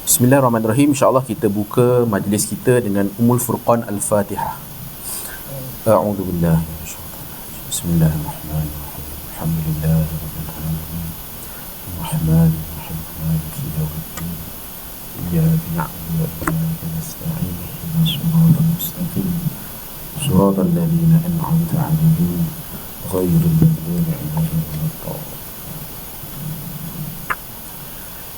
Bismillahirrahmanirrahim. InsyaAllah kita buka majlis kita dengan Ummul Furqan Al-Fatihah. A'udzu billahi minasyaitonir rajim. Bismillahirrahmanirrahim. Alhamdulillahirabbil alamin. Arrahmanir rahim. Maliki yaumiddin. Iyyaka na'budu wa iyyaka nasta'in. Ihdinas siratal mustaqim. Siratal ladzina an'amta 'alaihim ghairil maghdubi 'alaihim waladdallin.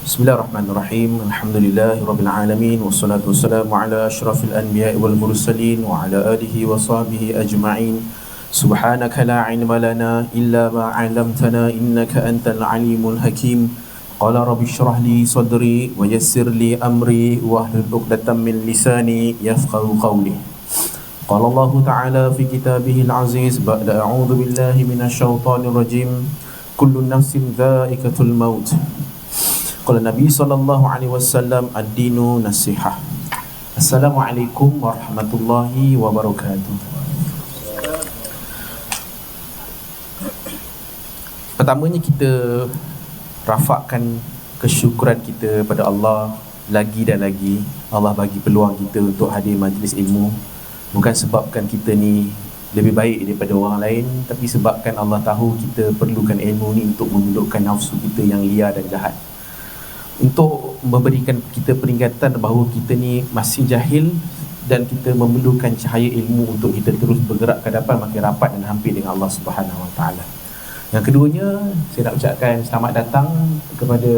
Bismillahirrahmanirrahim. Alhamdulillahirabbil alamin wassalatu wassalamu ala asyrafil anbiya'i wal mursalin wa ala alihi wa sahbihi ajma'in. Subhanaka la 'ilma lana illa ma 'allamtana innaka antal alimul hakim. Qala rabbi shrah li sadri wa yassir li amri wahlul 'uqdatam min lisani yafqahu qawli. Qala Allah ta'ala fi kitabihil aziz ba'da a'udzu billahi minasyaitonir rajim. Kullu nafsin dha'iqatul maut. Qala Nabi sallallahu alaihi wasallam ad-dinu nasihah. Assalamualaikum warahmatullahi wabarakatuh. Pertamanya kita rafakkan kesyukuran kita pada Allah lagi dan lagi. Allah bagi peluang kita untuk hadir majlis ilmu, bukan sebabkan kita ni lebih baik daripada orang lain, tapi sebabkan Allah tahu kita perlukan ilmu ni untuk menundukkan nafsu kita yang liar dan jahat, untuk memberikan kita peringatan bahawa kita ni masih jahil dan kita memerlukan cahaya ilmu untuk kita terus bergerak ke hadapan, makin rapat dan hampir dengan Allah Subhanahu Wa Taala. Yang keduanya, saya nak ucapkan selamat datang kepada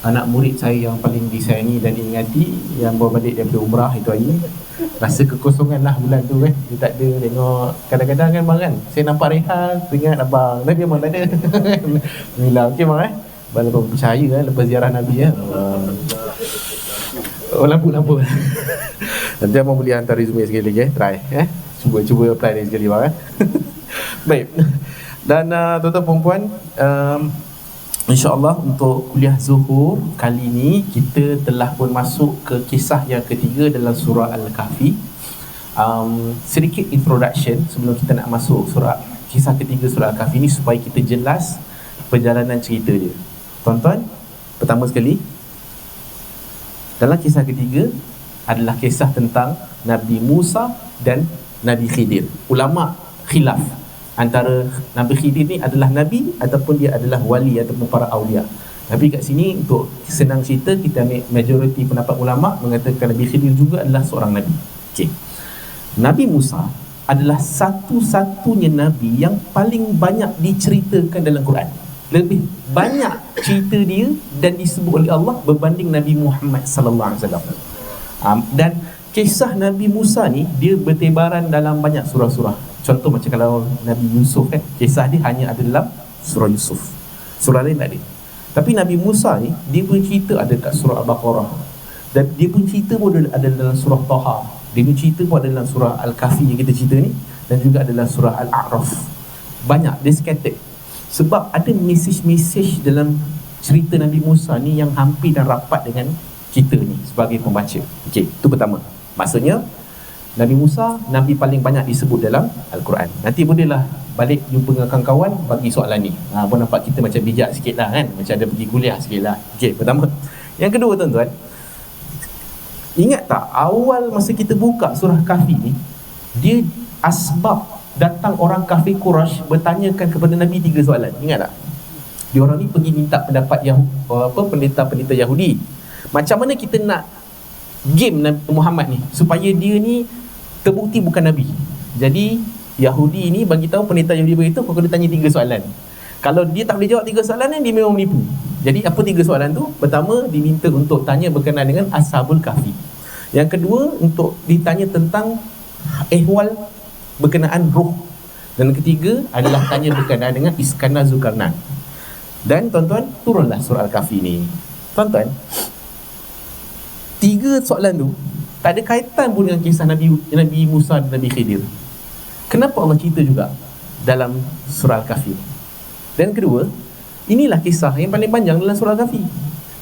anak murid saya yang paling disayangi dan diingati, yang baru balik daripada umrah itu hari. Rasa kekosongan lah bulan tu kan. Dia tak ada tengok. Kadang-kadang kan bang kan, saya nampak Rehan, teringat abang, tapi memang tak ada. Alhamdulillah, okey bang Walaupun percaya kan lepas ziarah Nabi ya. Oh lampu. Nanti abang boleh hantar resume sekali lagi try Cuba apply lagi sekali bang Baik. Dan tuan-tuan dan puan, insya-Allah untuk kuliah Zuhur kali ini kita telah pun masuk ke kisah yang ketiga dalam surah Al-Kahfi. Sedikit introduction sebelum kita nak masuk kisah ketiga surah Al-Kahfi ini supaya kita jelas perjalanan cerita dia. Tuan-tuan, pertama sekali, dalam kisah ketiga adalah kisah tentang Nabi Musa dan Nabi Khidir. Ulama khilaf antara Nabi Khidir ni adalah Nabi ataupun dia adalah wali ataupun para awliya. Tapi kat sini untuk senang cerita, kita ambil majoriti pendapat ulama mengatakan Nabi Khidir juga adalah seorang Nabi. Okey. Nabi Musa adalah satu-satunya Nabi yang paling banyak diceritakan dalam Quran. Lebih banyak cerita dia dan disebut oleh Allah berbanding Nabi Muhammad sallallahu alaihi wasallam. Dan kisah Nabi Musa ni dia bertebaran dalam banyak surah-surah. Contoh macam kalau Nabi Yusuf kan, kisah dia hanya ada dalam surah Yusuf. Surah lain tak ada. Tapi Nabi Musa ni dia pun cerita ada kat surah Al-Baqarah. Dan dia pun cerita pun ada dalam surah Taha. Dia pun cerita pun ada dalam surah Al-Kahfi yang kita cerita ni, dan juga ada dalam surah Al-A'raf. Banyak dia scattered. Sebab ada mesej-mesej dalam cerita Nabi Musa ni yang hampir dan rapat dengan kita ni sebagai pembaca. Okey, itu pertama. Maksudnya Nabi Musa Nabi paling banyak disebut dalam Al-Quran. Nanti bolehlah balik jumpa dengan kawan-kawan bagi soalan ni. Pun nampak kita macam bijak sikit lah kan, macam ada pergi kuliah sikit lah. Okey, pertama. Yang kedua tuan-tuan, ingat tak awal masa kita buka surah Kahfi ni, dia asbab datang orang kafir Quraisy bertanyakan kepada Nabi 3 soalan. Ingat tak? Dia orang ni pergi minta pendapat pendeta-pendeta Yahudi. Macam mana kita nak game Nabi Muhammad ni supaya dia ni terbukti bukan Nabi. Jadi Yahudi ni bagi tahu, pendeta Yahudi beritahu, kalau dia tanya 3 soalan. Kalau dia tak boleh jawab 3 soalan ni, dia memang menipu. Jadi apa 3 soalan tu? Pertama, diminta untuk tanya berkenaan dengan Ashabul Kahfi. Yang kedua, untuk ditanya tentang ehwal berkenaan roh. Dan ketiga adalah tanya berkenaan dengan Iskandar Zulkarnain. Dan tuan-tuan, turunlah surah Al-Kahfi ni. Tuan-tuan, 3 soalan tu tak ada kaitan pun dengan kisah Nabi Musa dan Nabi Khidir. Kenapa Allah cerita juga dalam surah Al-Kahfi? Dan kedua, inilah kisah yang paling panjang dalam surah Al-Kahfi.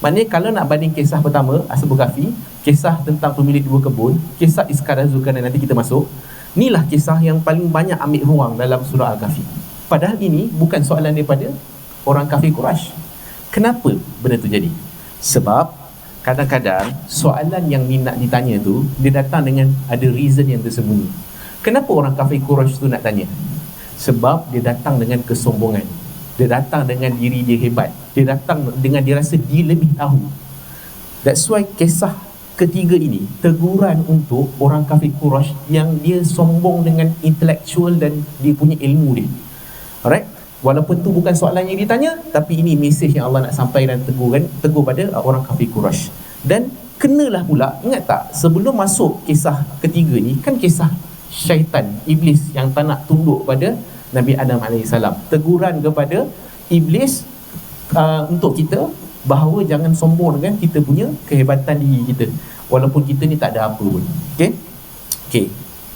Maknanya kalau nak banding kisah pertama Ashabul Kahfi, kisah tentang pemilik 2 kebun, kisah Iskandar Zulkarnain, nanti kita masuk, inilah kisah yang paling banyak ambil ruang dalam surah Al-Kahfi. Padahal ini bukan soalan daripada orang kafir Quraisy. Kenapa benda tu jadi? Sebab kadang-kadang soalan yang nak ditanya tu, dia datang dengan ada reason yang tersembunyi. Kenapa orang kafir Quraisy tu nak tanya? Sebab dia datang dengan kesombongan. Dia datang dengan diri dia hebat. Dia datang dengan dia rasa dia lebih tahu. That's why kisah ketiga ini teguran untuk orang kafir Quraisy yang dia sombong dengan intelektual dan dia punya ilmu dia. Alright? Walaupun tu bukan soalan yang ditanya, tapi ini mesej yang Allah nak sampaikan dan tegur pada orang kafir Quraisy. Dan kenalah pula, ingat tak, sebelum masuk kisah ketiga ni kan kisah syaitan, iblis yang tak nak tunduk pada Nabi Adam AS. Teguran kepada iblis untuk kita bahawa jangan sombong dengan kita punya kehebatan diri kita, walaupun kita ni tak ada apa pun. Okay.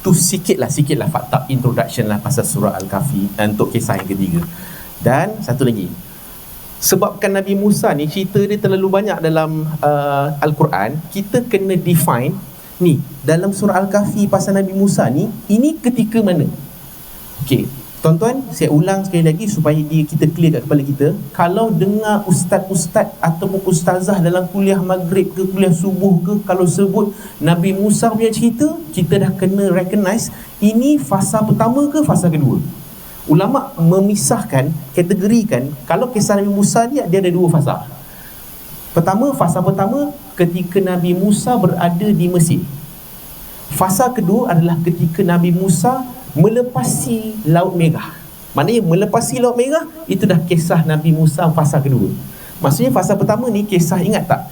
Tu sikitlah fakta introduction lah pasal surah Al-Kahfi untuk kisah yang ketiga. Dan satu lagi, sebabkan Nabi Musa ni cerita dia terlalu banyak dalam Al-Quran, kita kena define ni dalam surah Al-Kahfi pasal Nabi Musa ni, ini ketika mana. Okay, tuan-tuan, saya ulang sekali lagi supaya kita clear kat kepala kita. Kalau dengar ustaz-ustaz ataupun ustazah dalam kuliah maghrib ke kuliah subuh ke, kalau sebut Nabi Musa punya cerita, kita dah kena recognize ini fasa pertama ke fasa kedua. Ulama memisahkan, kategorikan, kalau kisah Nabi Musa ni dia ada dua fasa. Fasa pertama ketika Nabi Musa berada di Mesir. Fasa kedua adalah ketika Nabi Musa melepasi Laut Merah. Maknanya melepasi Laut Merah, itu dah kisah Nabi Musa fasa kedua. Maksudnya fasa pertama ni kisah, ingat tak,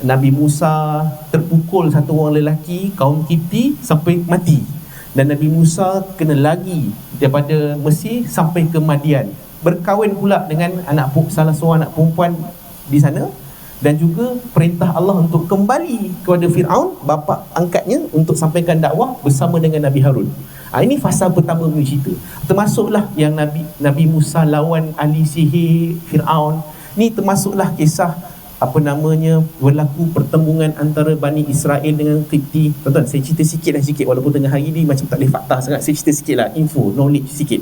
Nabi Musa terpukul satu orang lelaki kaum Kipti sampai mati, dan Nabi Musa kena lagi daripada Mesir sampai ke Madian, berkahwin pula dengan salah seorang anak perempuan di sana, dan juga perintah Allah untuk kembali kepada Fir'aun, bapa angkatnya, untuk sampaikan dakwah bersama dengan Nabi Harun. Ini fasa pertama punya cerita. Termasuklah yang Nabi Musa lawan ahli sihir Fir'aun. Ni termasuklah kisah berlaku pertembungan antara Bani Israel dengan Qibti. Tuan-tuan, saya cerita sikit walaupun tengah hari ni macam tak boleh fakta sangat. Saya cerita sikit lah, info, knowledge sikit.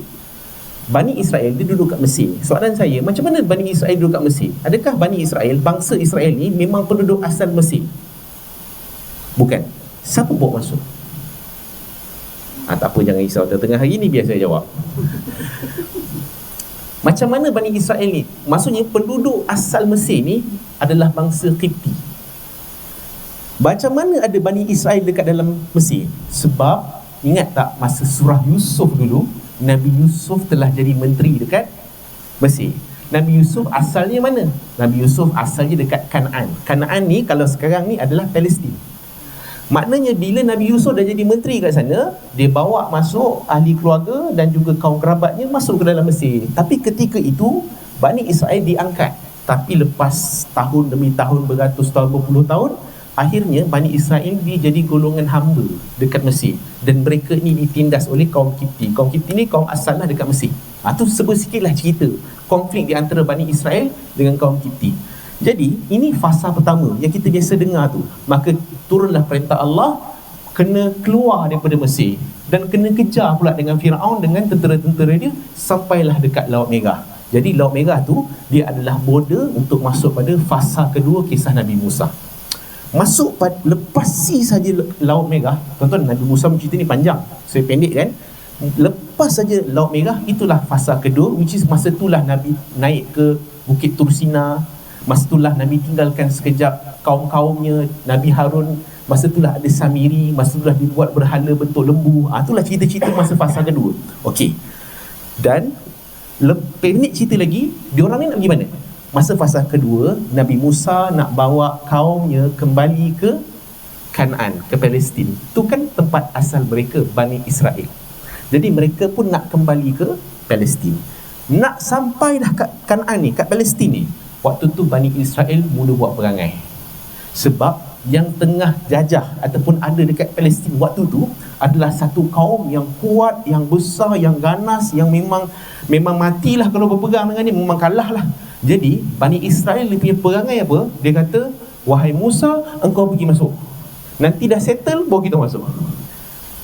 Bani Israel dia duduk kat Mesir. Soalan saya, macam mana Bani Israel duduk kat Mesir? Adakah Bani Israel, bangsa Israel ni memang penduduk asal Mesir? Bukan. Siapa bawa masuk? Tak apa, jangan risau, tengah hari ni biar saya jawab. Macam mana Bani Israel ni? Maksudnya penduduk asal Mesir ni adalah bangsa Qibti. Macam mana ada Bani Israel dekat dalam Mesir? Sebab ingat tak masa surah Yusuf dulu, Nabi Yusuf telah jadi menteri dekat Mesir. Nabi Yusuf asalnya mana? Nabi Yusuf asalnya dekat Kanaan. Kanaan ni kalau sekarang ni adalah Palestin. Maknanya bila Nabi Yusuf dah jadi menteri kat sana, dia bawa masuk ahli keluarga dan juga kaum kerabatnya masuk ke dalam Mesir. Tapi ketika itu Bani Israel diangkat. Tapi lepas tahun demi tahun, beratus tahun, berpuluh tahun, akhirnya Bani Israel dia jadi golongan hamba dekat Mesir. Dan mereka ni ditindas oleh kaum Kipti. Kaum Kipti ni kaum asal lah dekat Mesir. Tu sikitlah cerita konflik di antara Bani Israel dengan kaum Kipti. Jadi ini fasa pertama yang kita biasa dengar tu. Maka turunlah perintah Allah, kena keluar daripada Mesir dan kena kejar pula dengan Fir'aun dengan tentera-tentera dia sampailah dekat Laut Merah. Jadi Laut Merah tu dia adalah border untuk masuk pada fasa kedua kisah Nabi Musa. Masuk lepasi saja Laut Merah, tuan-tuan, Nabi Musa cerita ni panjang, saya pendek kan. Lepas saja Laut Merah, itulah fasa kedua, which is masa itulah Nabi naik ke Bukit Tursina. Masa itulah Nabi tinggalkan sekejap kaum-kaumnya, Nabi Harun. Masa itulah ada Samiri. Masa itulah dibuat berhala bentuk lembu. Itulah cerita-cerita masa fasa kedua. Okey. Dan pendek cerita lagi, diorang ni nak pergi mana? Masa fasa kedua, Nabi Musa nak bawa kaumnya kembali ke Kanaan, ke Palestin. Itu kan tempat asal mereka, Bani Israel. Jadi mereka pun nak kembali ke Palestin. Nak sampai dah kat Kanaan ni, kat Palestin ni, waktu tu Bani Israel mula buat perangai. Sebab yang tengah jajah ataupun ada dekat Palestin waktu tu adalah satu kaum yang kuat, yang besar, yang ganas, yang memang matilah kalau berpegang dengan dia, memang kalah lah. Jadi Bani Israel dia punya perangai apa? Dia kata, wahai Musa, engkau pergi masuk, nanti dah settle baru kita masuk.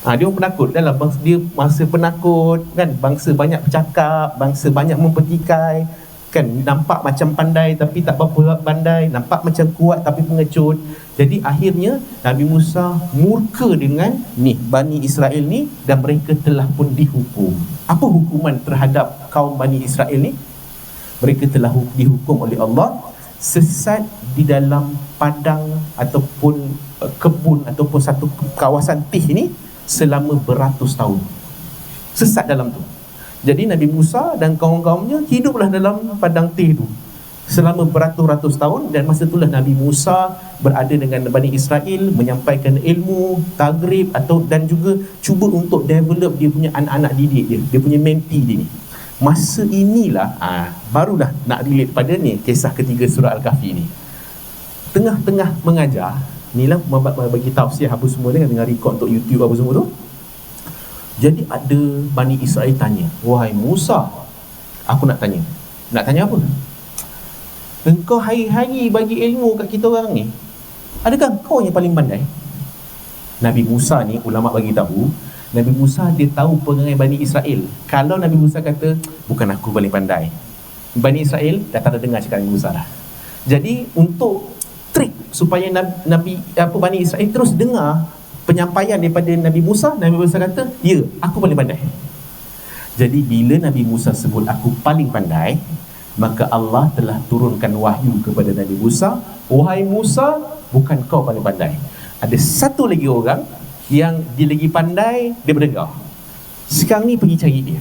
Dia orang penakut. Dalam bangsa dia, masa penakut kan, bangsa banyak bercakap, bangsa banyak mempertikai. kan, nampak macam pandai tapi tak berapa pandai, nampak macam kuat tapi pengecut. Jadi akhirnya Nabi Musa murka dengan ni Bani Israel ni, dan mereka telah pun dihukum. Apa hukuman terhadap kaum Bani Israel ni? Mereka telah dihukum oleh Allah sesat di dalam padang ataupun kebun ataupun satu kawasan tih ni selama beratus tahun. Sesat dalam tu. Jadi Nabi Musa dan kaum-kaumnya hiduplah dalam padang tih tu selama beratus-ratus tahun, dan masa itulah Nabi Musa berada dengan Bani Israel, menyampaikan ilmu, tagrib dan juga cuba untuk develop dia punya anak-anak didik dia punya menti dia ni. Masa inilah barulah nak relate pada ni kisah ketiga surah Al-Kahfi ni. Tengah-tengah mengajar, inilah bagi tausiah apa semua ni, tengah record untuk YouTube apa semua tu. Jadi ada Bani Israel tanya, "Wahai Musa, aku nak tanya." Nak tanya apa? "Engkau hari-hari bagi ilmu kat kita orang ni, adakah kau yang paling pandai?" Nabi Musa ni, ulama bagi tahu, Nabi Musa dia tahu perangai Bani Israel. Kalau Nabi Musa kata, "Bukan aku paling pandai," Bani Israel dah tak ada dengar cakap Nabi Musa dah. Jadi untuk trik supaya Bani Israel terus dengar penyampaian daripada Nabi Musa kata, "Ya, aku paling pandai." Jadi bila Nabi Musa sebut aku paling pandai, maka Allah telah turunkan wahyu kepada Nabi Musa, "Wahai Musa, bukan kau paling pandai. Ada satu lagi orang yang dia lagi pandai daripada kau. Sekarang ni pergi cari dia."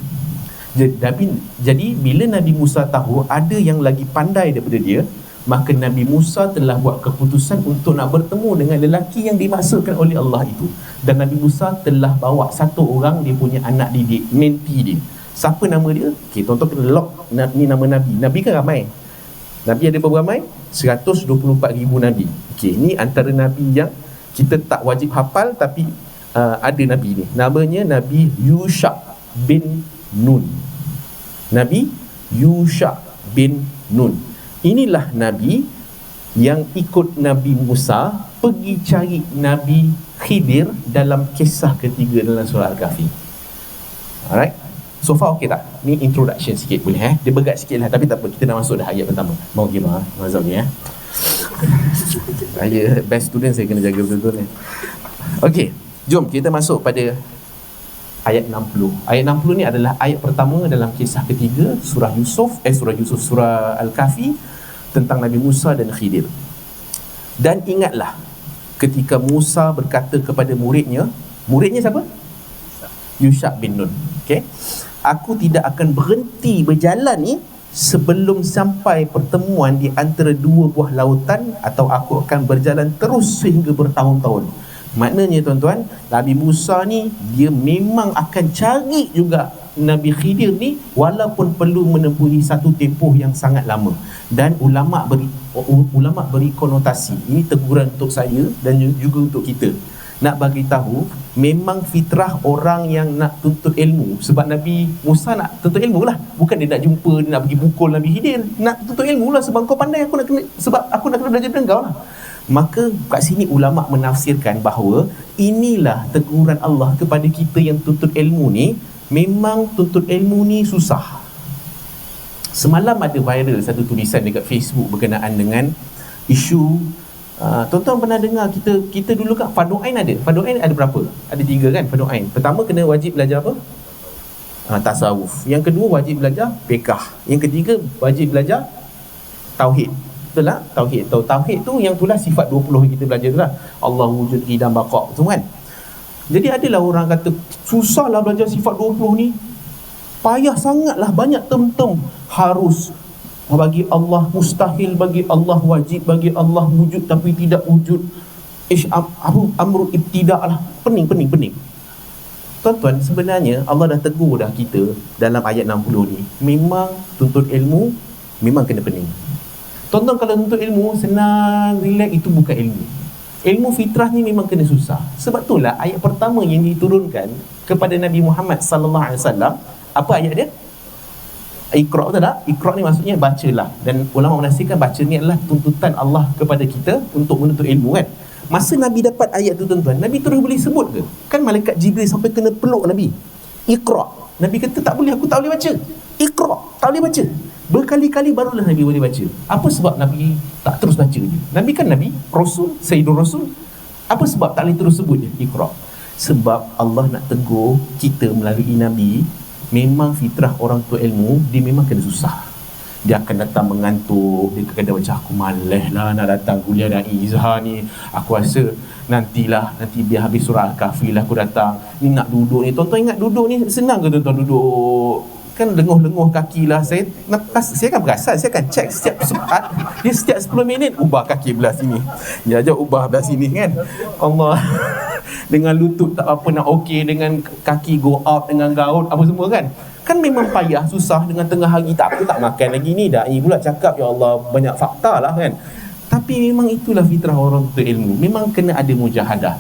Jadi bila Nabi Musa tahu ada yang lagi pandai daripada dia, maka Nabi Musa telah buat keputusan untuk nak bertemu dengan lelaki yang dimaksudkan oleh Allah itu. Dan Nabi Musa telah bawa satu orang dia punya anak didik, menti dia. Siapa nama dia? Okay, tuan-tuan kena lock ni nama Nabi. Nabi kan ramai. Nabi ada berapa ramai? 124,000 Nabi. Okay, ni antara Nabi yang kita tak wajib hafal, tapi ada Nabi ni. Namanya Nabi Yusha bin Nun. Nabi Yusha bin Nun. Inilah Nabi yang ikut Nabi Musa pergi cari Nabi Khidir dalam kisah ketiga dalam surah Al-Kahfi. Alright, so far okay tak? Ni introduction sikit boleh Dia berat sikit lah, tapi tak apa, kita dah masuk dah ayat pertama. Mau gimana? Mazhab ni Saya best student, saya kena jaga betul-betul Okay, jom kita masuk pada ayat 60. Ayat 60 ni adalah ayat pertama dalam kisah ketiga surah surah Al-Kahfi, tentang Nabi Musa dan Khidir. Dan ingatlah ketika Musa berkata kepada muridnya siapa? Yusha bin Nun. Okay, "Aku tidak akan berhenti berjalan ni sebelum sampai pertemuan di antara dua buah lautan, atau aku akan berjalan terus sehingga bertahun-tahun." Maknanya tuan-tuan, Nabi Musa ni dia memang akan cari juga Nabi Khidir ni, walaupun perlu menempuhi satu tempoh yang sangat lama. Dan ulama beri konotasi, ini teguran untuk saya dan juga untuk kita, nak bagi tahu memang fitrah orang yang nak tuntut ilmu. Sebab Nabi Musa nak tuntut ilmu lah, bukan dia nak jumpa, dia nak pergi pukul Nabi Khidir. Nak tuntut ilmu lah, sebab kau pandai, aku nak kena belajar dengan kau lah. Maka kat sini ulama menafsirkan bahawa inilah teguran Allah kepada kita yang tuntut ilmu ni. Memang tuntut ilmu ni susah. Semalam ada viral satu tulisan dekat Facebook berkenaan dengan isu tuan-tuan pernah dengar kita dulu kan Fardu Ain ada. Fardu Ain ada berapa? Ada 3 kan Fardu Ain. Pertama kena wajib belajar apa? Tasawuf. Yang kedua wajib belajar fiqh. Yang ketiga wajib belajar tauhid. Betul tak? Tauhid tu yang itulah sifat 20 yang kita belajar tu lah. Allah wujud, qidam, baqa' tu kan. Jadi adalah orang kata susahlah belajar sifat 20 ni, payah sangatlah, banyak term-term, harus bagi Allah, mustahil bagi Allah, wajib bagi Allah, wujud tapi tidak wujud, amru ibtida' lah, pening. Tuan-tuan, sebenarnya Allah dah tegur dah kita dalam ayat 60 ni. Memang tuntut ilmu memang kena pening. Tuan-tuan kalau tuntut ilmu senang, relax, itu bukan ilmu. Ilmu fitrah ni memang kena susah. Sebab itulah ayat pertama yang diturunkan kepada Nabi Muhammad sallallahu alaihi wasallam, apa ayat dia? Iqra', betul tak? Iqra' ni maksudnya bacalah. Dan ulama menafsirkan baca ni adalah tuntutan Allah kepada kita untuk menuntut ilmu kan. Masa Nabi dapat ayat tu tuan-tuan, Nabi terus boleh sebut ke? Kan malaikat Jibril sampai kena peluk Nabi. Iqra'. Nabi kata tak boleh, aku tak boleh baca. Iqra', tak boleh baca. Berkali-kali barulah Nabi boleh baca. Apa sebab Nabi tak terus baca je? Nabi kan Nabi, Rasul, Sayyidul Rasul. Apa sebab tak boleh terus sebut je Iqra? Sebab Allah nak tegur kita melalui Nabi. Memang fitrah orang tua ilmu, dia memang kena susah. Dia akan datang mengantuk. Dia kadang macam, aku malas lah nak datang kuliah dan Izzah ni. Aku rasa nanti biar habis surah Al-Kahfi lah aku datang. Ni nak duduk ni. Tuan-tuan ingat duduk ni senang ke tuan-tuan duduk? Kan lenguh-lenguh kaki lah. Saya akan perasan, saya akan cek setiap saat. Dia setiap 10 minit ubah kaki belah sini, dia aja ubah belah sini kan. Allah. Dengan lutut tak apa nak okey, dengan kaki go up, dengan gaut apa semua kan. Kan memang payah, susah. Dengan tengah hari tak makan lagi ni. Dai pula cakap, ya Allah, banyak fakta lah kan. Tapi memang itulah fitrah orang tu ilmu. Memang kena ada mujahadah.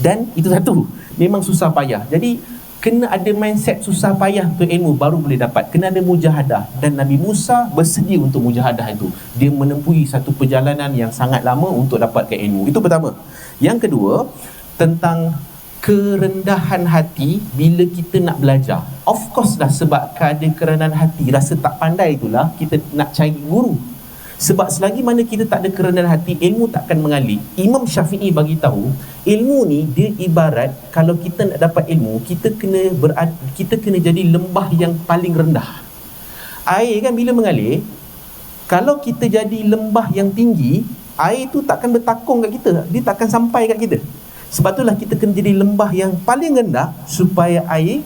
Dan itu satu, memang susah payah. Jadi kena ada mindset susah payah tu ilmu baru boleh dapat. Kena ada mujahadah. Dan Nabi Musa bersedia untuk mujahadah itu. Dia menempuhi satu perjalanan yang sangat lama untuk dapatkan ilmu. Itu pertama. Yang kedua, tentang kerendahan hati bila kita nak belajar. Of course lah, sebab ada kerendahan hati, rasa tak pandai itulah kita nak cari guru. Sebab selagi mana kita tak ada kerendahan hati, ilmu takkan mengalir. Imam Syafi'i bagi tahu, ilmu ni dia ibarat kalau kita nak dapat ilmu, kita kena jadi lembah yang paling rendah. Air kan bila mengalir, kalau kita jadi lembah yang tinggi, air tu takkan bertakung kat kita, dia takkan sampai kat kita. Sebab itulah kita kena jadi lembah yang paling rendah supaya air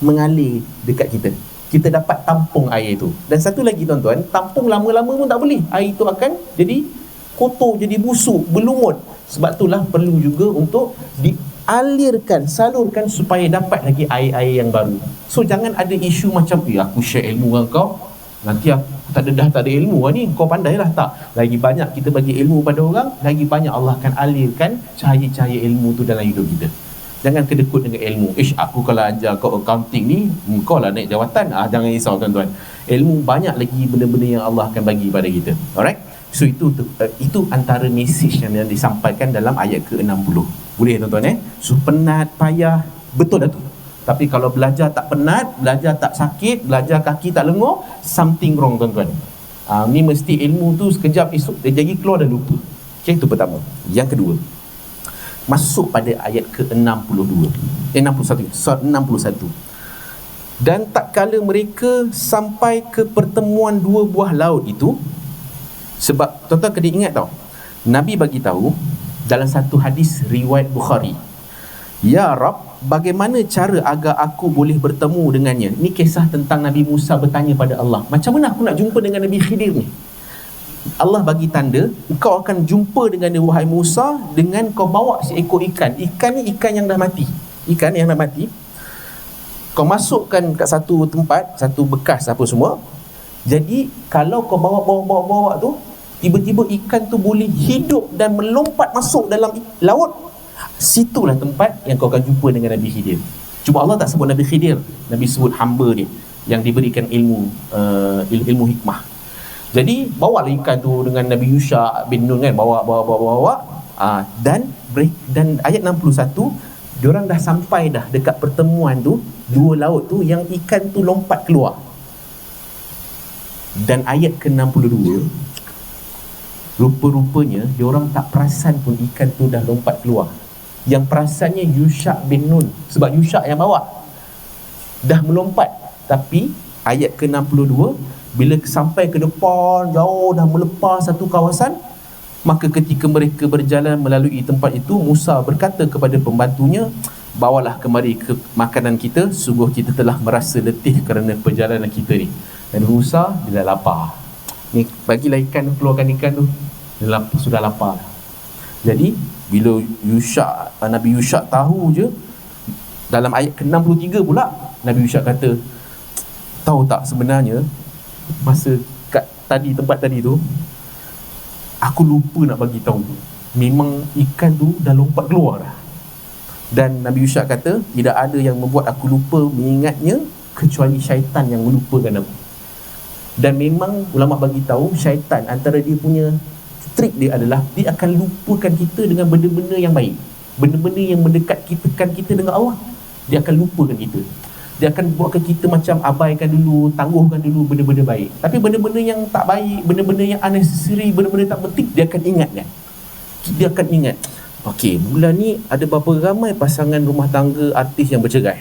mengalir dekat kita. Kita dapat tampung air itu. Dan satu lagi tuan-tuan, tampung lama-lama pun tak boleh. Air itu akan jadi kotor, jadi busuk, berlumut. Sebab itulah perlu juga untuk dialirkan, salurkan supaya dapat lagi air-air yang baru. So jangan ada isu macam, aku share ilmu dengan kau, nanti aku tak ada ilmu ni, kau pandailah. Tak, lagi banyak kita bagi ilmu pada orang, lagi banyak Allah akan alirkan cahaya-cahaya ilmu tu dalam hidup kita. Jangan kedekut dengan ilmu. Aku kalau ajar kau accounting ni, kau lah naik jawatan. Jangan risau tuan-tuan. Ilmu banyak lagi benda-benda yang Allah akan bagi pada kita. Alright? So itu antara mesej yang disampaikan dalam ayat ke-60. Boleh tuan-tuan So penat, payah, betul dah tu. Tapi kalau belajar tak penat, belajar tak sakit, belajar kaki tak lenguh, something wrong tuan-tuan. Ni mesti ilmu tu sekejap esok dia jadi keluar dah lupa. Okay, itu pertama. Yang kedua, masuk pada ayat ke-62 61, surat 61. Dan tak kala mereka sampai ke pertemuan dua buah laut itu, sebab tuan-tuan kena ingat tau, Nabi bagi tahu dalam satu hadis riwayat Bukhari, ya Rab, bagaimana cara agar aku boleh bertemu dengannya? Ini kisah tentang Nabi Musa bertanya pada Allah, macam mana aku nak jumpa dengan Nabi Khidir ni? Allah bagi tanda, kau akan jumpa dengan dia wahai Musa, dengan kau bawa seekor ikan. Ikan ni ikan yang dah mati. Ikan yang dah mati, kau masukkan kat satu tempat, satu bekas apa semua. Jadi kalau kau bawa tu, tiba-tiba ikan tu boleh hidup dan melompat masuk dalam laut. Situlah tempat yang kau akan jumpa dengan Nabi Khidir. Cuma Allah tak sebut Nabi Khidir, Nabi sebut hamba dia yang diberikan ilmu hikmah. Jadi bawalah ikan tu dengan Nabi Yusha bin Nun kan, bawa. Dan ayat 61, diorang dah sampai dah dekat pertemuan tu, dua laut tu, yang ikan tu lompat keluar. Dan ayat ke-62, rupa-rupanya diorang tak perasan pun ikan tu dah lompat keluar. Yang perasannya Yusha bin Nun, sebab Yusha yang bawa, dah melompat. Tapi ayat ke-62, bila sampai ke depan, jauh dah melepas satu kawasan, maka ketika mereka berjalan melalui tempat itu, Musa berkata kepada pembantunya, bawalah kemari ke makanan kita, sungguh kita telah merasa letih kerana perjalanan kita ni. Dan Musa, dia dah lapar. Ni, bagilah ikan, keluarkan ikan tu. Dia sudah lapar. Jadi, bila Nabi Yusha tahu je, dalam ayat ke-63 pula, Nabi Yusha kata, tahu tak sebenarnya, masa kat tempat tadi tu, aku lupa nak bagi tahu, memang ikan tu dah lompat keluar dah. Dan Nabi Yusha kata, tidak ada yang membuat aku lupa mengingatnya kecuali syaitan yang melupakan aku. Dan memang ulama bagi tahu, syaitan antara dia punya trik dia adalah dia akan lupakan kita dengan benda-benda yang baik, benda-benda yang mendekatkan kita dengan Allah, dia akan lupakan kita. Dia akan buatkan kita macam abaikan dulu, tangguhkan dulu benda-benda baik. Tapi benda-benda yang tak baik, benda-benda yang unnecessary, benda-benda tak penting, dia akan ingatkan. Dia akan ingat, okey, bulan ni ada berapa ramai pasangan rumah tangga artis yang bercerai.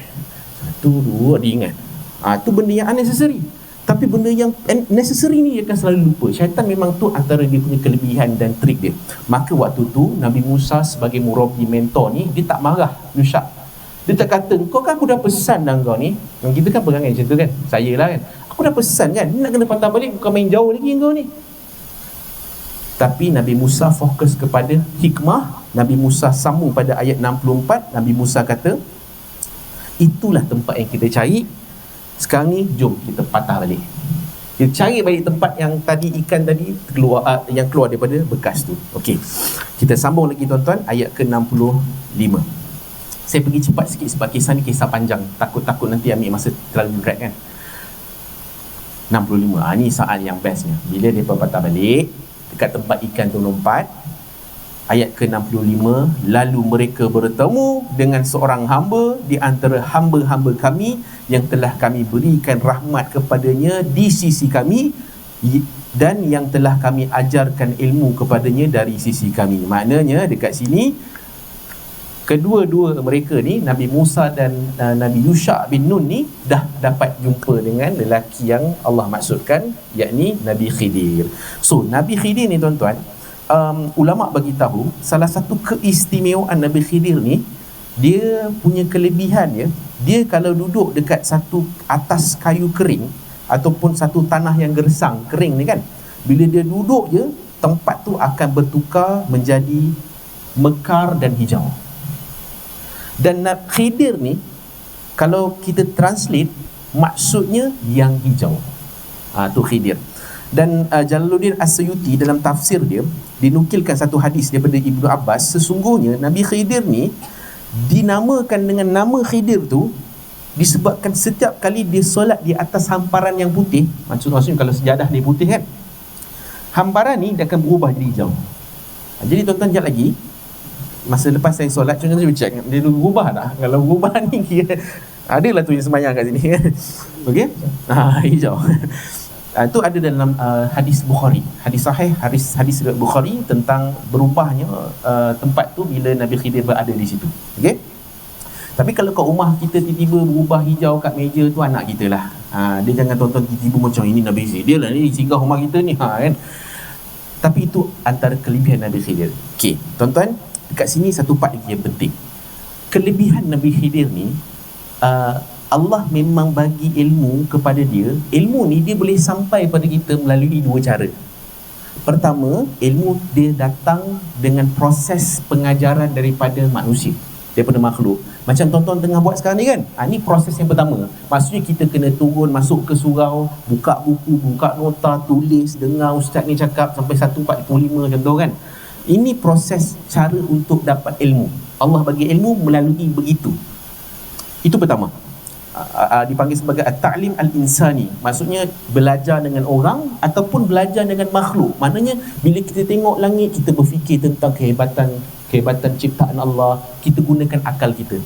Satu, dua, dia ingat. Tu benda yang unnecessary. Tapi benda yang necessary ni dia akan selalu lupa. Syaitan memang tu antara dia punya kelebihan dan trik dia. Maka waktu tu Nabi Musa sebagai murabi mentor ni, dia tak marah Yusha. Dia tak kata, kau kan aku dah pesan dah kau ni. Kita kan perangai macam tu kan, saya lah kan, aku dah pesan kan, ni nak kena patah balik, kau main jauh lagi kau ni. Tapi Nabi Musa fokus kepada hikmah. Nabi Musa sambung pada ayat 64. Nabi Musa kata, itulah tempat yang kita cari. Sekarang ni jom kita patah balik. Kita cari balik tempat yang tadi ikan tadi keluar, yang keluar daripada bekas tu. Okey, kita sambung lagi tuan-tuan, ayat ke-65. Saya pergi cepat sikit sebab kisah ni kisah panjang, takut nanti ambil masa terlalu berat kan. 65, ni soal yang bestnya. Bila dia patah balik dekat tempat ikan tu lompat, ayat ke-65, lalu mereka bertemu dengan seorang hamba di antara hamba-hamba kami yang telah kami berikan rahmat kepadanya di sisi kami, dan yang telah kami ajarkan ilmu kepadanya dari sisi kami. Maknanya dekat sini kedua-dua mereka ni, Nabi Musa dan Nabi Yusha bin Nun ni, dah dapat jumpa dengan lelaki yang Allah maksudkan, yakni Nabi Khidir. So Nabi Khidir ni tuan-tuan, ulama bagi tahu salah satu keistimewaan Nabi Khidir ni, dia punya kelebihan dia kalau duduk dekat satu atas kayu kering ataupun satu tanah yang gersang kering ni kan, bila dia duduk je, tempat tu akan bertukar menjadi mekar dan hijau. Dan Khidir ni, kalau kita translate, maksudnya yang hijau. Tu Khidir. Dan Jalaluddin As-Suyuti dalam tafsir dia dinukilkan satu hadis daripada Ibnu Abbas, sesungguhnya Nabi Khidir ni dinamakan dengan nama Khidir tu disebabkan setiap kali dia solat di atas hamparan yang putih, maksudnya kalau sejadah dia putih kan, hamparan ni dia akan berubah jadi hijau. Jadi tuan-tuan, sekejap lagi masa lepas saya solat, contohnya saya cek dia berubah tak? Kalau berubah ni kira adalah tu yang sembahyang kat sini kan. Okey, hijau. Itu ada dalam hadis Bukhari, hadis sahih, hadis Bukhari tentang berubahnya tempat tu bila Nabi Khidir berada di situ. Okey. Tapi kalau kat rumah kita tiba-tiba berubah hijau kat meja tu, anak kita lah. Dia jangan tonton tiba-tiba macam ini Nabi Khidir lah ni singgah rumah kita ni kan. Tapi itu antara kelebihan Nabi Khidir. Okey, tuan-tuan, dekat sini satu part lagi yang penting. Kelebihan Nabi Khidir ni, Allah memang bagi ilmu kepada dia. Ilmu ni dia boleh sampai pada kita melalui dua cara. Pertama, ilmu dia datang dengan proses pengajaran daripada manusia, daripada makhluk. Macam tuan-tuan tengah buat sekarang ni kan, ni proses yang pertama. Maksudnya kita kena turun, masuk ke surau, buka buku, buka nota, tulis, dengar ustaz ni cakap sampai 1:45 contoh kan. Ini proses cara untuk dapat ilmu. Allah bagi ilmu melalui begitu. Itu pertama. Dipanggil sebagai at-ta'lim al-insani. Maksudnya belajar dengan orang ataupun belajar dengan makhluk. Maknanya bila kita tengok langit, kita berfikir tentang kehebatan ciptaan Allah, kita gunakan akal kita.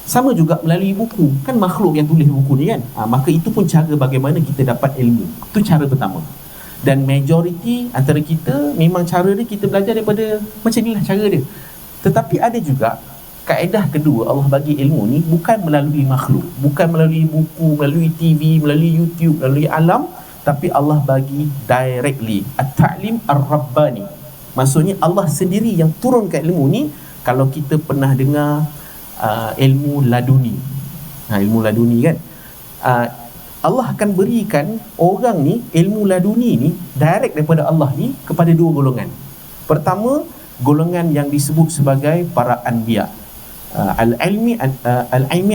Sama juga melalui buku, kan makhluk yang tulis buku ni kan. Maka itu pun cara bagaimana kita dapat ilmu. Itu cara pertama. Dan majoriti antara kita memang cara dia kita belajar daripada macam inilah cara dia. Tetapi ada juga kaedah kedua, Allah bagi ilmu ni bukan melalui makhluk, bukan melalui buku, melalui TV, melalui YouTube, melalui alam, tapi Allah bagi directly, at-ta'lim ar-rabbani. Maksudnya Allah sendiri yang turunkan ilmu ni. Kalau kita pernah dengar ilmu laduni, ilmu laduni kan, Allah akan berikan orang ni ilmu laduni ni direct daripada Allah ni kepada dua golongan. Pertama, golongan yang disebut sebagai para anbiya, al-ilmi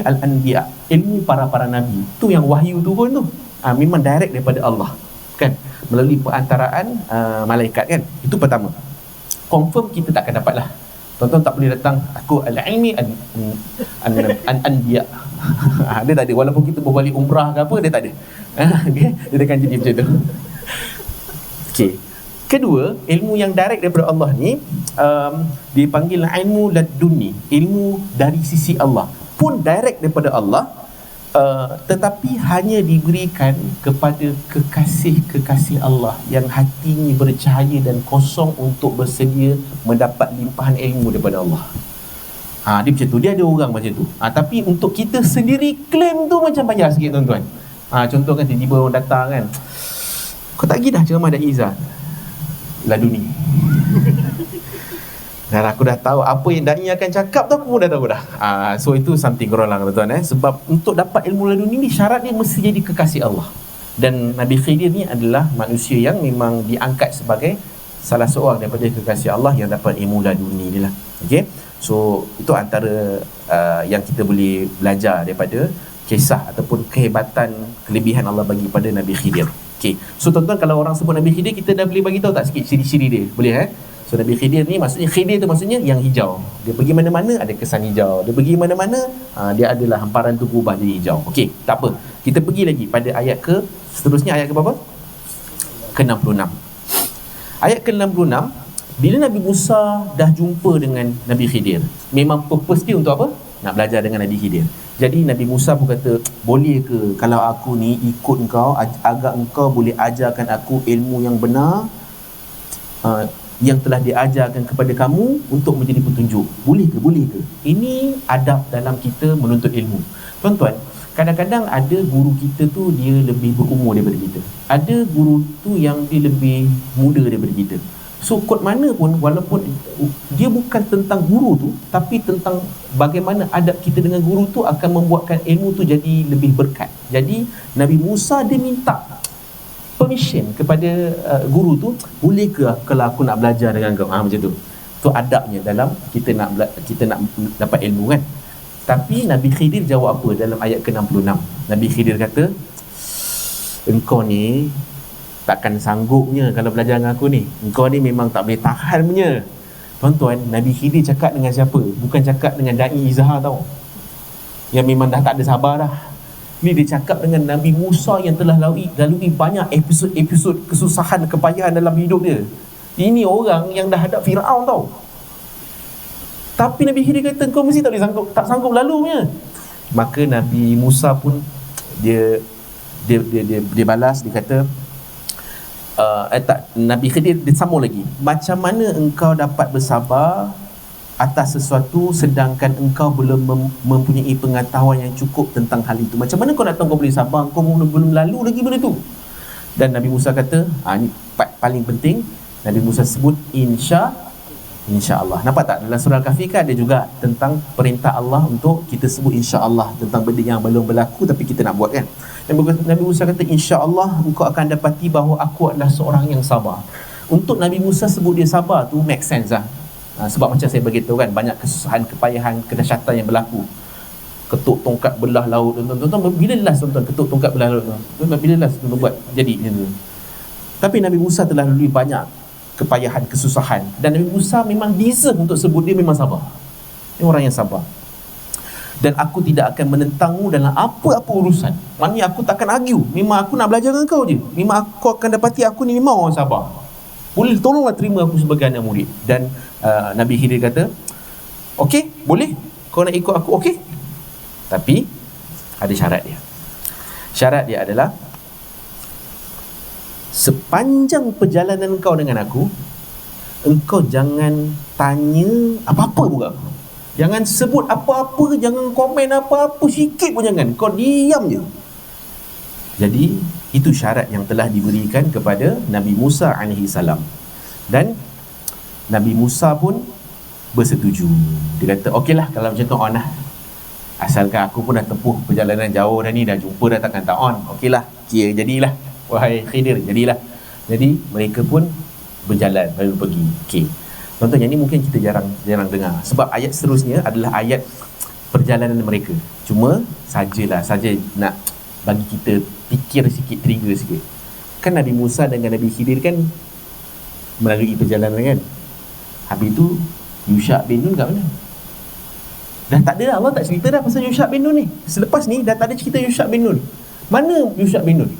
al-anbiya, ilmu para nabi. Tu yang wahyu turun tu, memang direct daripada Allah kan, melalui perantaraan malaikat kan. Itu pertama. Confirm kita tak akan dapat lah. Tuan-tuan tak boleh datang, aku al-ilmi an-anbiya. Dia tak ada. Walaupun kita berbalik umrah ke apa, dia tak ada. Okay? Dia akan jadi macam tu. Okay. Kedua, ilmu yang direct daripada Allah ni dipanggil ilmu laduni, ilmu dari sisi Allah. Pun direct daripada Allah, tetapi hanya diberikan kepada kekasih-kekasih Allah yang hatinya bercahaya dan kosong untuk bersedia mendapat limpahan ilmu daripada Allah. Dia macam tu, dia ada orang macam tu. Tapi untuk kita sendiri claim tu macam payah sikit tuan-tuan. Contoh kan tiba-tiba orang datang kan, kau tak pergi dah ceramah Da'i Izzah Laduni. Dan aku dah tahu apa yang Da'i akan cakap tu, aku pun dah tahu dah. So itu something wrong lah tuan-tuan. Sebab untuk dapat ilmu laduni ni syarat dia mesti jadi kekasih Allah. Dan Nabi Khidir ni adalah manusia yang memang diangkat sebagai salah seorang daripada kekasih Allah yang dapat ilmu laduni ni lah. Okay, so itu antara yang kita boleh belajar daripada kisah ataupun kehebatan, kelebihan Allah bagi pada Nabi Khidir. Okay, so tuan-tuan, kalau orang sebut Nabi Khidir, kita dah boleh bagi tahu tak sikit ciri-ciri dia? Boleh So Nabi Khidir ni maksudnya, Khidir tu maksudnya yang hijau. Dia pergi mana-mana ada kesan hijau. Dia pergi mana-mana dia adalah hamparan tu berubah jadi hijau. Okey, tak apa. Kita pergi lagi pada ayat ke seterusnya, ayat ke berapa? Ke-66. Ayat ke-66, bila Nabi Musa dah jumpa dengan Nabi Khidir, memang purpose dia untuk apa? Nak belajar dengan Nabi Khidir. Jadi Nabi Musa pun kata, boleh ke kalau aku ni ikut engkau, agar engkau boleh ajarkan aku ilmu yang benar, yang telah diajarkan kepada kamu untuk menjadi petunjuk. Boleh ke? Boleh ke? Ini adab dalam kita menuntut ilmu. Tuan-tuan, kadang-kadang ada guru kita tu dia lebih berumur daripada kita. Ada guru tu yang dia lebih muda daripada kita. So kot mana pun, walaupun dia bukan tentang guru tu, tapi tentang bagaimana adab kita dengan guru tu akan membuatkan ilmu tu jadi lebih berkat. Jadi Nabi Musa dia minta permission kepada guru tu, boleh ke kalau aku nak belajar dengan kau? Macam tu. Tu adabnya dalam kita nak dapat ilmu kan. Tapi Nabi Khidir jawab apa dalam ayat ke-66? Nabi Khidir kata, engkau ni takkan sanggupnya kalau belajar dengan aku ni. Engkau ni memang tak boleh tahan punya. Tuan-tuan, Nabi Khidir cakap dengan siapa? Bukan cakap dengan Da'i Izzah tau, yang memang dah tak ada sabar dah. Ni dia cakap dengan Nabi Musa yang telah lalui banyak episod kesusahan, kepayahan dalam hidup dia. Ini orang yang dah hadap Firaun tau. Tapi Nabi Khidir kata, kau mesti tak sanggup lalunya. Maka Nabi Musa pun dia balas, dia kata, Nabi Khidir dia sambung lagi, macam mana engkau dapat bersabar atas sesuatu sedangkan engkau belum mempunyai pengetahuan yang cukup tentang hal itu? Macam mana kau nak tahu kau boleh sabar, kau belum lalu lagi benda tu? Dan Nabi Musa kata, ni part paling penting, Nabi Musa sebut insya-Allah. Nampak tak dalam surah Al-Kahfi kan ada juga tentang perintah Allah untuk kita sebut insya-Allah tentang benda yang belum berlaku tapi kita nak buat kan. Nabi Musa kata, insya-Allah engkau akan dapati bahawa aku adalah seorang yang sabar. Untuk Nabi Musa sebut dia sabar tu make sense lah. Sebab macam saya beritahu kan, banyak kesusahan, kepayahan, kedahsyatan yang berlaku. Ketuk tongkat belah laut, tuan-tuan, bila last tuan-tuan ketuk tongkat belah laut tuan-tuan, bila last tuan-tuan buat jadi macam tu? Tapi Nabi Musa telah lalui banyak kepayahan, kesusahan, dan Nabi Musa memang deserve untuk sebut dia memang sabar. Dia orang yang sabar. Dan aku tidak akan menentangmu dalam apa-apa urusan. Maknanya aku tak akan argue. Memang aku nak belajar dengan kau je. Memang aku akan dapati aku ni memang orang sabar. Boleh, tolonglah terima aku sebagai anak murid. Dan Nabi Khidir kata, okey, boleh, kau nak ikut aku, okey. Tapi ada syarat dia. Syarat dia adalah, sepanjang perjalanan kau dengan aku, engkau jangan tanya apa-apa pun aku. Jangan sebut apa-apa, jangan komen apa-apa sikit pun jangan. Kau diam je. Jadi itu syarat yang telah diberikan kepada Nabi Musa alaihi salam. Dan Nabi Musa pun bersetuju. Dia kata, okeylah kalau macam tu on lah. Asalkan aku pun dah tempuh perjalanan jauh dah ni, dah jumpa dah, takkan tak on. Okeylah, kira jadilah. Wahai Khidir, jadilah. Jadi mereka pun berjalan lalu pergi. Okey. Tuan-tuan, yang ni mungkin kita jarang dengar. Sebab ayat seterusnya adalah ayat perjalanan mereka. Cuma saja nak bagi kita fikir sikit, trigger sikit. Kan Nabi Musa dengan Nabi Khidir kan melalui perjalanan kan. Habis tu Yusha' bin Nun kat mana? Dah tak ada dah, Allah tak cerita dah pasal Yusha' bin Nun ni. Selepas ni dah tak ada cerita Yusha' bin Nun. Mana Yusha' bin Nun?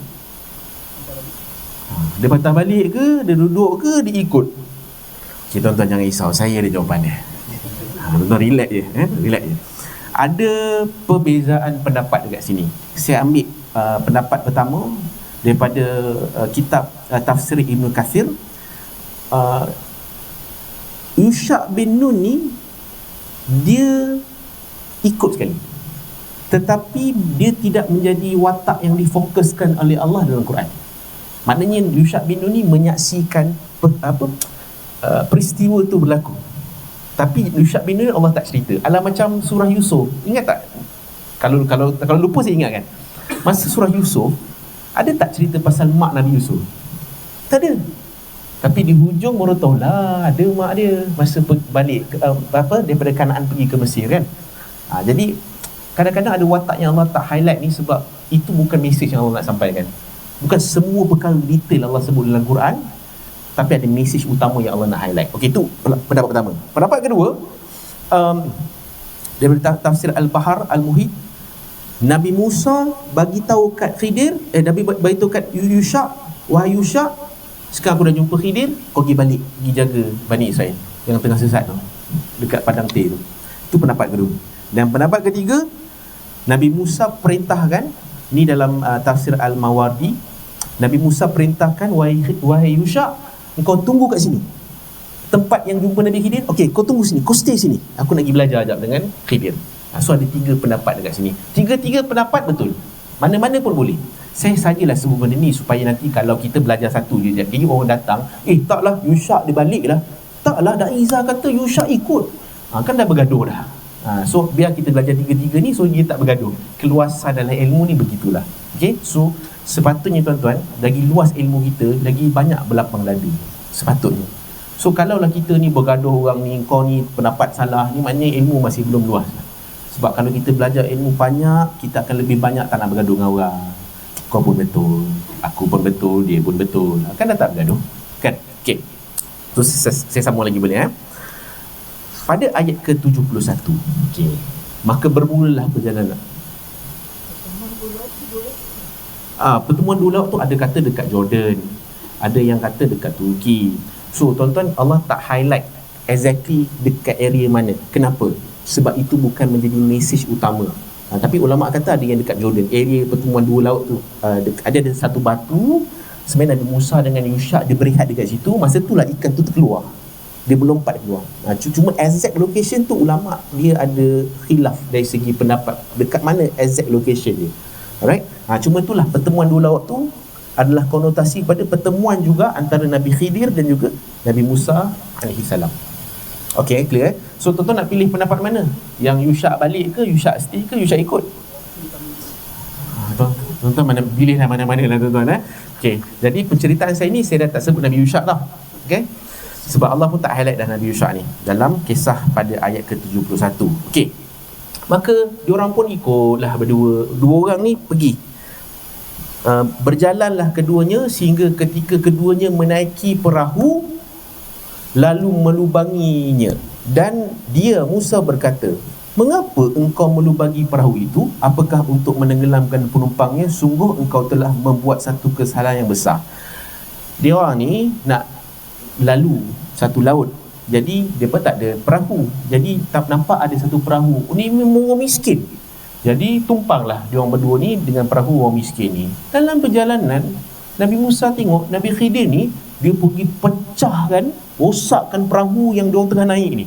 Dia patah balik ke, dia duduk ke, dia ikut? Okay, tuan-tuan jangan risau, saya ada jawapan dia. Tuan-tuan relax je, relax je. Ada perbezaan pendapat dekat sini. saya ambil pendapat pertama daripada kitab tafsir Ibn Kathir. Yusha bin Nun ni dia ikut sekali, tetapi dia tidak menjadi watak yang difokuskan oleh Allah dalam Quran. Maknanya Yusha bin Nun ni menyaksikan peristiwa tu berlaku, tapi Yusha bin Nun Allah tak cerita. Alah macam surah Yusuf, ingat tak? Kalau lupa saya ingat kan, masa surah Yusuf ada tak cerita pasal mak Nabi Yusuf? Tak ada. Tapi di hujung baru tahu lah ada mak dia masa balik daripada Kanaan pergi ke Mesir kan. Jadi kadang-kadang ada watak yang Allah tak highlight ni sebab itu bukan mesej yang Allah nak sampaikan. Bukan semua perkara detail Allah sebut dalam Quran, tapi ada mesej utama yang Allah nak highlight. Okey, itu pendapat pertama. Pendapat kedua, daripada tafsir Al-Bahar Al-Muhit, Nabi Musa bagi tahu kat Khidir, Nabi bagi tahu kat Yusha, wahai Yusha, sekarang aku dah jumpa Khidir, kau pergi balik, pergi jaga Bani Israel yang tengah sesat tu, dekat padang Teh tu. Itu pendapat kedua. Dan pendapat ketiga, Nabi Musa perintahkan, ni dalam tafsir Al-Mawardi, Nabi Musa perintahkan, wahai Yusha, engkau tunggu kat sini, tempat yang jumpa Nabi Khidir. Okey, kau tunggu sini, kau stay sini, aku nak pergi belajar ajak dengan Khidir. So ada 3 pendapat dekat sini. 3 pendapat betul, mana-mana pun boleh. Saya sajalah sebut benda ni supaya nanti kalau kita belajar satu je, jadi orang datang, taklah Yusha dia balik lah, taklah Dak Izzah kata Yusha ikut, kan dah bergaduh dah. So biar kita belajar 3 ni, so dia tak bergaduh. Keluasan dalam ilmu ni begitulah. Okay, so sepatutnya tuan-tuan, lagi luas ilmu kita, lagi banyak berlapang dada, sepatutnya. So kalaulah kita ni bergaduh orang ni, kau ni pendapat salah, ni maknanya ilmu masih belum luas. Sebab kalau kita belajar ilmu banyak, kita akan lebih banyak tak nak bergaduh dengan orang. Kau pun betul, aku pun betul, dia pun betul, kan dah tak bergaduh kan. Okay, so saya sambung lagi boleh pada ayat ke-71. Okay, maka bermulalah perjalanan. Pertemuan dua laut tu ada kata dekat Jordan, ada yang kata dekat Turki. So tuan-tuan, Allah tak highlight exactly dekat area mana. Kenapa? Sebab itu bukan menjadi mesej utama. Tapi ulama' kata ada yang dekat Jordan, area pertemuan dua laut tu, ada satu batu. Sebenarnya Nabi Musa dengan Yusha dia berehat dekat situ. Masa tu lah ikan tu terkeluar, dia berlompat keluar. Cuma exact location tu ulama' dia ada khilaf dari segi pendapat dekat mana exact location dia. Alright. Cuma itulah pertemuan dua laut tu adalah konotasi pada pertemuan juga antara Nabi Khidir dan juga Nabi Musa alaihi salam. Okay, clear So tuan-tuan nak pilih pendapat mana? Yang Yusha balik ke, Yusha stay ke, Yusha ikut? Tuan-tuan pilih mana-mana lah tuan-tuan. Okay, jadi penceritaan saya ni saya dah tak sebut Nabi Yusha dah. Okay, sebab Allah pun tak highlight dah Nabi Yusha ni dalam kisah pada ayat ke-71. Okay, maka diorang pun ikutlah berdua. Dua orang ni pergi, berjalanlah keduanya sehingga ketika keduanya menaiki perahu lalu melubanginya. Dan dia, Musa berkata, mengapa engkau melubangi perahu itu? Apakah untuk menenggelamkan penumpangnya? Sungguh engkau telah membuat satu kesalahan yang besar. Dia orang ni nak lalu satu laut, jadi mereka tak ada perahu, jadi tak nampak ada satu perahu. Ini memang orang miskin, jadi tumpanglah dia orang berdua ni dengan perahu orang miskin ni. Dalam perjalanan Nabi Musa tengok Nabi Khidir ni, dia pergi pecahkan, rosakkan perahu yang diorang tengah naik ni.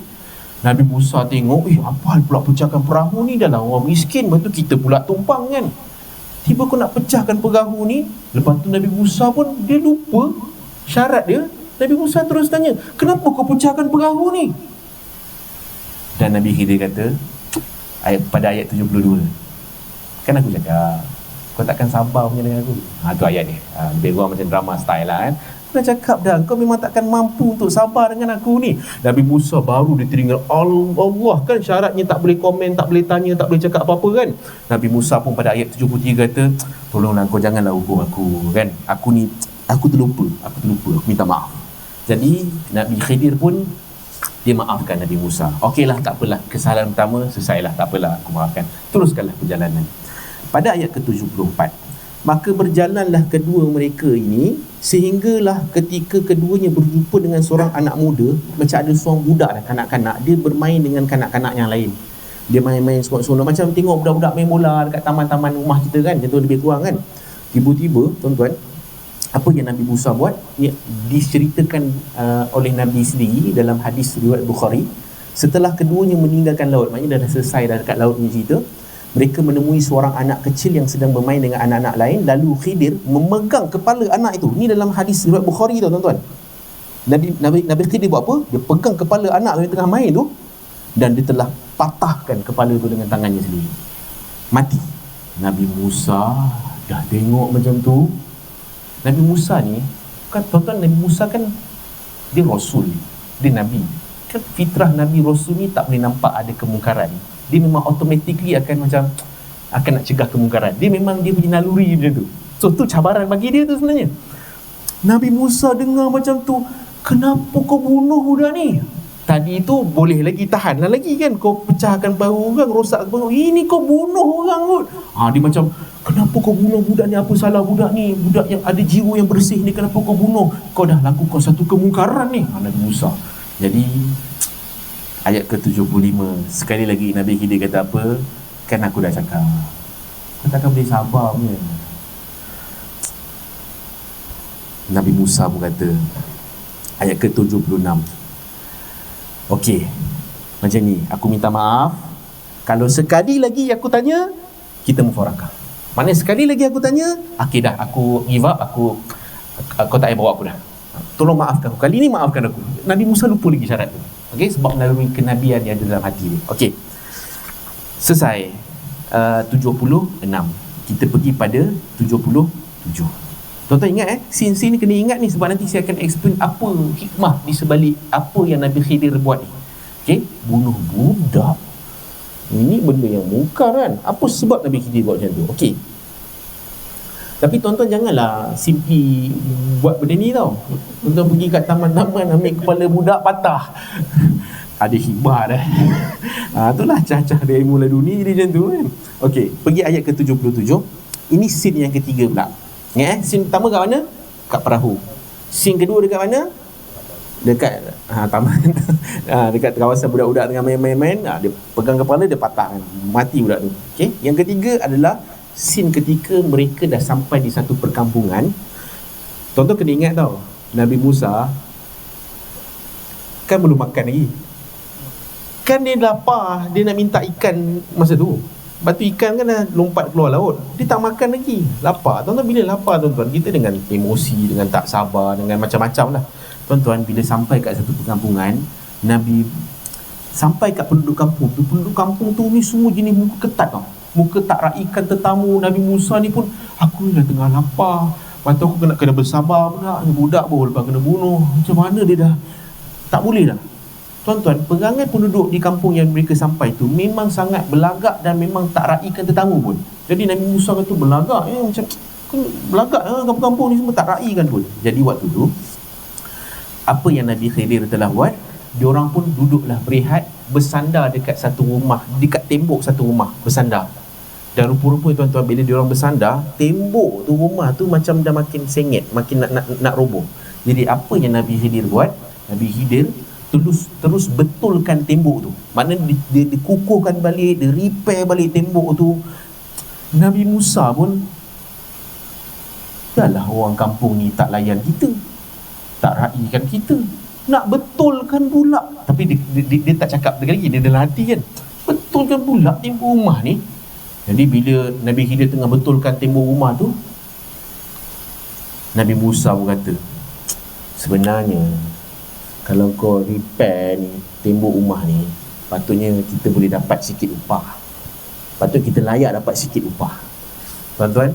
Nabi Musa tengok, apa hal pula pecahkan perahu ni, dah lah orang miskin, lepas tu kita pula tumpang kan. Tiba kau nak pecahkan perahu ni. Lepas tu Nabi Musa pun dia lupa syarat dia. Nabi Musa terus tanya, kenapa kau pecahkan perahu ni? Dan Nabi Khidir kata, pada ayat 72, kan aku cakap kau takkan sabar punya dengan aku. Tu ayat ni, lebih kurang macam drama style lah kan. Aku dah cakap dah, kau memang takkan mampu untuk sabar dengan aku ni. Nabi Musa baru dia teringat Allah kan syaratnya tak boleh komen, tak boleh tanya, tak boleh cakap apa-apa kan. Nabi Musa pun pada ayat 73 kata, tolonglah kau janganlah hukum aku kan. Aku terlupa, aku minta maaf. Jadi Nabi Khidir pun dia maafkan Nabi Musa. Okeylah, tak apalah, kesalahan pertama selesailah, tak apalah, aku maafkan. Teruskanlah perjalanan. Pada ayat ke-74, maka berjalanlah kedua mereka ini sehinggalah ketika keduanya berjumpa dengan seorang anak muda. Macam ada seorang budak dah, kanak-kanak, dia bermain dengan kanak-kanak yang lain. Dia main-main seronok-seronok, macam tengok budak-budak main bola dekat taman-taman rumah kita kan, macam tu lebih kurang kan. Tiba-tiba tuan-tuan, apa yang Nabi Musa buat ni diceritakan oleh Nabi sendiri dalam hadis riwayat Bukhari. Setelah keduanya meninggalkan laut, maknanya dah selesai dah dekat laut ni cerita, mereka menemui seorang anak kecil yang sedang bermain dengan anak-anak lain. Lalu Khidir memegang kepala anak itu. Ni dalam hadis riwayat Bukhari tu tuan-tuan. Nabi Khidir buat apa? Dia pegang kepala anak yang tengah main tu, dan dia telah patahkan kepala tu dengan tangannya sendiri. Mati. Nabi Musa dah tengok macam tu. Nabi Musa ni kan tuan-tuan, Nabi Musa kan dia Rasul, dia Nabi. Kan fitrah Nabi Rasul ni tak boleh nampak ada kemungkaran. Dia memang automatically akan nak cegah kemungkaran. Dia memang dia punya naluri macam tu. So tu cabaran bagi dia tu sebenarnya. Nabi Musa dengar macam tu, kenapa kau bunuh budak ni? Tadi tu boleh lagi tahan lah lagi kan, kau pecahkan bahu orang, rosak bahu. Ini kau bunuh orang kot. Dia macam, kenapa kau bunuh budak ni? Apa salah budak ni? Budak yang ada jiwa yang bersih ni, kenapa kau bunuh? Kau dah lakukan satu kemungkaran ni. Nabi Musa. Jadi ayat ke-75, sekali lagi Nabi Khidir kata apa? Kan aku dah cakap, kau takkan boleh sabar punya. Nabi Musa pun kata, ayat ke-76, okey, macam ni, aku minta maaf kalau sekali lagi aku tanya, kita mufarakah. Maknanya sekali lagi aku tanya, okey dah, aku give up, kau tak payah bawa aku dah. Tolong maafkan aku, kali ni maafkan aku. Nabi Musa lupa lagi syarat tu. Okey, sebab melalui kenabian yang ada dalam hati dia. Okey, selesai 76. Kita pergi pada 77. Tuan-tuan ingat scene ni kena ingat ni, sebab nanti saya akan explain apa hikmah di sebalik apa yang Nabi Khidir buat ni. Okey, bunuh budak. Ini benda yang mungkar kan. Apa sebab Nabi Khidir buat macam tu? Okey. Tapi tuan-tuan janganlah simply buat benda ni tau. Tuan-tuan pergi kat taman-taman ambil kepala budak patah. Ada hikmah dah. Itulah cah-cah dari mula dunia jadi macam tu kan. Okey, pergi ayat ke-77. Ini scene yang ketiga pula. Scene pertama kat mana? Kat perahu. Scene kedua dekat mana? Dekat taman. Dekat kawasan budak-budak tengah main-main. Dia pegang kepala, dia patah, mati budak tu. Okey. Yang ketiga adalah scene ketika mereka dah sampai di satu perkampungan. Tuan-tuan kena ingat tau, Nabi Musa kan belum makan lagi. Kan dia lapar, dia nak minta ikan masa tu. Batu ikan kan dah lompat keluar laut, dia tak makan lagi, lapar. Tuan-tuan, bila lapar tuan-tuan, kita dengan emosi, dengan tak sabar, dengan macam-macam lah. Tuan-tuan, bila sampai kat satu perkampungan, Nabi sampai kat penduduk kampung tu. Penduduk kampung tu ni semua jenis muka ketat tau, muka tak raikan tetamu. Nabi Musa ni pun, aku ni dah tengah lapar, lepas tu aku kena bersabar pula, budak pun lepas kena bunuh. Macam mana dia dah tak boleh dah. Tuan-tuan, perangai penduduk di kampung yang mereka sampai tu memang sangat belagak dan memang tak raikan tetamu pun. Jadi Nabi Musa kata belagak, macam belagak kampung-kampung ni semua tak raikan pun. Jadi waktu tu apa yang Nabi Khidir telah buat, diorang pun duduklah berehat, bersandar dekat satu rumah, dekat tembok satu rumah, bersandar. Dan rupa-rupa tuan-tuan, bila diorang bersandar, tembok tu, rumah tu macam dah makin sengit, makin nak roboh. Jadi apa yang Nabi Khidir buat? Nabi Khidir terus betulkan tembok tu. Maknanya dia kukuhkan balik, dia repair balik tembok tu. Nabi Musa pun, dahlah orang kampung ni tak layan kita, tak raikan kita, nak betulkan pula. Tapi dia tak cakap lagi, dia dalam hati kan, betulkan pula tembok rumah ni. Jadi bila Nabi Khidir tengah betulkan tembok rumah tu, Nabi Musa pun kata, sebenarnya kalau kau repair ni tembok rumah ni, patutnya kita boleh dapat sikit upah. Patut kita layak dapat sikit upah. Tuan-tuan,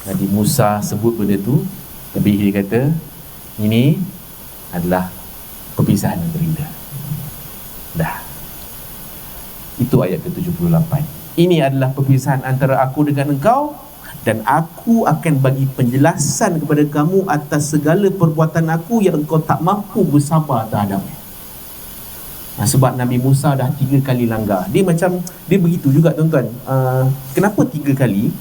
Nabi Musa sebut benda tu, Nabi Khidir kata, ini adalah perpisahan yang terindah. Dah. Itu ayat ke-78. Ini adalah perpisahan antara aku dengan engkau, dan aku akan bagi penjelasan kepada kamu atas segala perbuatan aku yang engkau tak mampu bersabar terhadapnya. Sebab Nabi Musa dah 3 kali langgar. Dia begitu juga tuan-tuan. Kenapa 3 kali?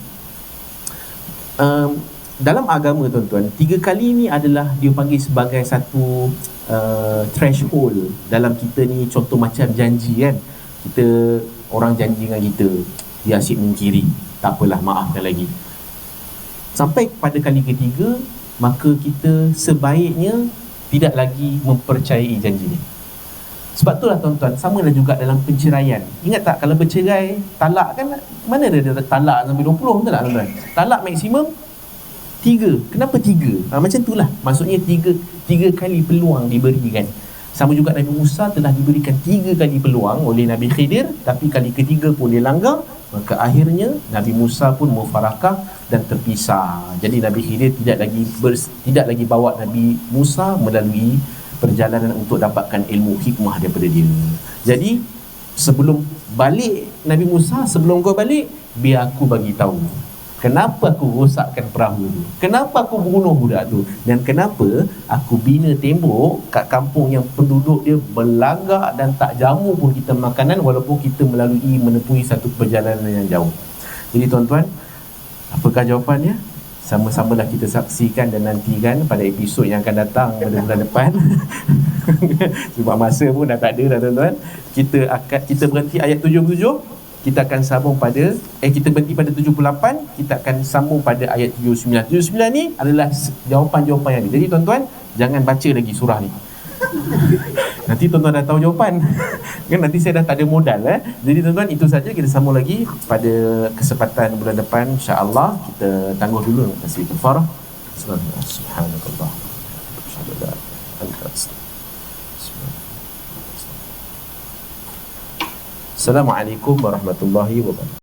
Dalam agama tuan-tuan, 3 kali ni adalah dia panggil sebagai satu threshold dalam kita ni. Contoh macam janji kan, kita orang janji dengan kita, dia asyik mengkiri, tak apalah, maafkan lagi. Sampai pada kali ketiga, maka kita sebaiknya tidak lagi mempercayai janji ni. Sebab itulah tuan-tuan, samalah juga dalam perceraian. Ingat tak, kalau bercerai, talak kan, mana ada talak sampai 20, betul tak tuan-tuan? Talak maksimum 3. Kenapa 3? Macam itulah, maksudnya 3 kali peluang diberikan. Sama juga Nabi Musa telah diberikan 3 kali peluang oleh Nabi Khidir, tapi kali ketiga pun dia langgar. Maka akhirnya Nabi Musa pun mufarakah dan terpisah. Jadi Nabi Khidir tidak lagi bawa Nabi Musa melalui perjalanan untuk dapatkan ilmu hikmah daripada dia. Jadi sebelum balik Nabi Musa, sebelum kau balik, biar aku bagi tahu kenapa aku rosakkan perahu tu, kenapa aku bunuh budak tu, dan kenapa aku bina tembok kat kampung yang penduduk dia berlagak dan tak jamu pun kita makanan, walaupun kita menempuhi satu perjalanan yang jauh. Jadi tuan-tuan, apakah jawapannya? Sama-samalah kita saksikan dan nantikan pada episod yang akan datang pada bulan depan. Sebab masa pun dah tak ada dah tuan-tuan. Kita berhenti ayat 77, kita akan sambung pada kita berhenti pada 78, kita akan sambung pada ayat 79. 79 ni adalah jawapan-jawapan yang ni. Jadi tuan-tuan, jangan baca lagi surah ni. Nanti tuan-tuan dah tahu jawapan. Kan nanti saya dah tak ada modal. Jadi tuan-tuan, itu saja, kita sambung lagi pada kesempatan bulan depan, insya-Allah. Kita tangguh dulu tasbih kafarah. Subhanallah. Assalamualaikum warahmatullahi wabarakatuh.